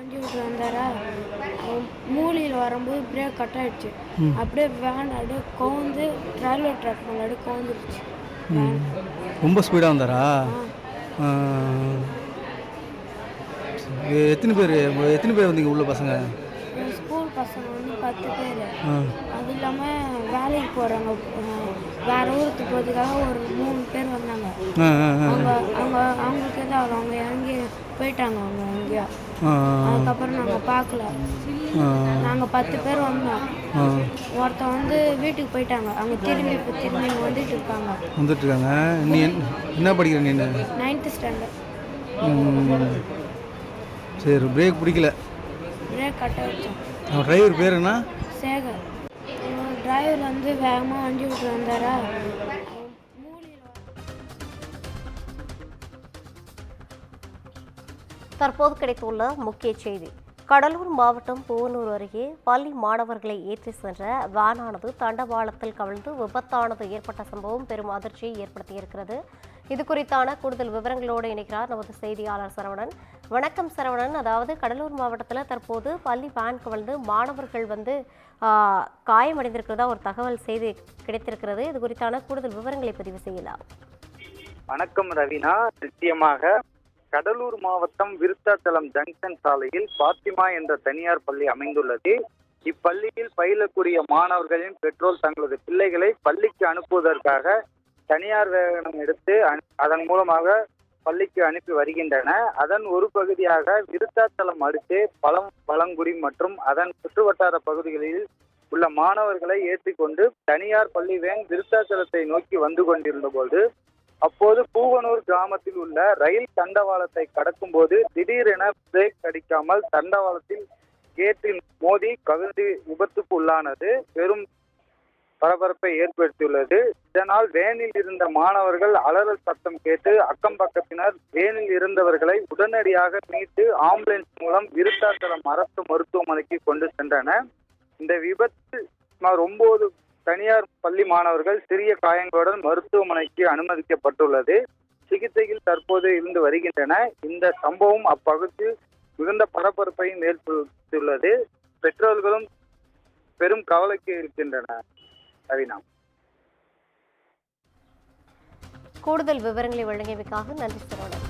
வண்டி விட்டு வந்தாரா, மூலையில் வரும்போது பிரேக் கட் ஆகிடுச்சு. அப்படியே வேன் அப்படியே கவுந்து ரயில்வே ட்ராக் மேலே அப்படியே கவுந்துருச்சு. ரொம்ப ஸ்பீடாக வந்தாரா? ஆ எத்தனை பேர் வந்தீங்க உள்ள பசங்க? ஸ்கூல் பசங்க வந்து 10 பேர். அது இல்லாமல் வேலைக்கு போகிறாங்க, வேறு ஊருக்கு போகிறதுக்காக ஒரு 3 பேர் வந்தாங்க. அவங்களுக்கு எதாவது அவங்க இறங்கி போயிட்டாங்க, அவங்க எங்கேயோ. அதுக்கப்புறம் நாங்கள் பார்க்கல. நாங்கள் 10 பேர் வந்தோம். ஒருத்தன் வந்து வீட்டுக்கு போயிட்டாங்க. அவங்க திரும்பி வந்துட்டு இருக்காங்க. நீ என்ன படிக்கிற? நீ 9th ஸ்டாண்டர்ட். சரி, பிரேக் பிடிக்கல. பிரேக் கட்ட வச்சோம். அவன் டிரைவர் பேர் என்ன? சேகர். டிரைவர் வந்து வேகமாக வண்டி விட்டு வந்தாரா, தற்போது கிடைத்துள்ள முக்கிய செய்தி. கடலூர் மாவட்டம் பூவனூர் அருகே பள்ளி மாணவர்களை ஏற்றி சென்ற வேனானது தண்டவாளத்தில் கவிழ்ந்து விபத்தானது ஏற்பட்ட சம்பவம் பெரும் அதிர்ச்சியை ஏற்படுத்தியிருக்கிறது. இது குறித்தான கூடுதல் விவரங்களோடு இணைக்கிறார் நமது செய்தியாளர் சரவணன். வணக்கம் சரவணன். அதாவது கடலூர் மாவட்டத்தில் தற்போது பள்ளி வேன் கவிழ்ந்து மாணவர்கள் வந்து காயமடைந்திருக்கிறதா ஒரு தகவல் செய்தி கிடைத்திருக்கிறது. இது குறித்தான கூடுதல் விவரங்களை பதிவு செய்யலாம். வணக்கம் ரவீனா. நிச்சயமாக கடலூர் மாவட்டம் விருத்தாச்சலம் ஜங்ஷன் சாலையில் பாத்திமா என்ற தனியார் பள்ளி அமைந்துள்ளது. இப்பள்ளியில் பயிலக்கூடிய மாணவர்களின் பெற்றோர் தங்களது பிள்ளைகளை பள்ளிக்கு அனுப்புவதற்காக தனியார் வாகனம் எடுத்து அதன் மூலமாக பள்ளிக்கு அனுப்பி வருகின்றன. அதன் ஒரு பகுதியாக விருத்தாச்சலம் அடுத்து பழங்குடி மற்றும் அதன் சுற்றுவட்டார பகுதிகளில் உள்ள மாணவர்களை ஏற்றிக்கொண்டு தனியார் பள்ளி வேன் விருத்தாச்சலத்தை நோக்கி வந்து கொண்டிருந்த போது அப்போது பூவனூர் கிராமத்தில் உள்ள ரயில் தண்டவாளத்தை கடக்கும் போது திடீரென பிரேக் அடிக்காமல் தண்டவாளத்தில் கேட்டில் மோதி கவிழ்ந்து விபத்துக்கு உள்ளானது பெரும் பரபரப்பை ஏற்படுத்தியுள்ளது. இதனால் வேனில் இருந்த மாணவர்கள் அலறல் சத்தம் கேட்டு அக்கம் பக்கத்தினர் வேனில் இருந்தவர்களை உடனடியாக மீட்டு ஆம்புலன்ஸ் மூலம் விருத்தாச்சலம் அரசு மருத்துவமனைக்கு கொண்டு சென்றனர். இந்த விபத்தில் சுமார் 9 தனியார் பள்ளி மாணவர்கள் சிறிய காயங்களுடன் மருத்துவமனைக்கு அனுமதிக்கப்பட்டுள்ளது. சிகிச்சையில் தற்போது இருந்து வருகின்றன. இந்த சம்பவம் அப்பகுதியில் மிகுந்த பரபரப்பையும் ஏற்படுத்தியுள்ளது. பெற்றோர்களும் பெரும் கவலைக்கு இருக்கின்றனர். கூடுதல் விவரங்களை வழங்கியமைக்காக நன்றி சரவணன்.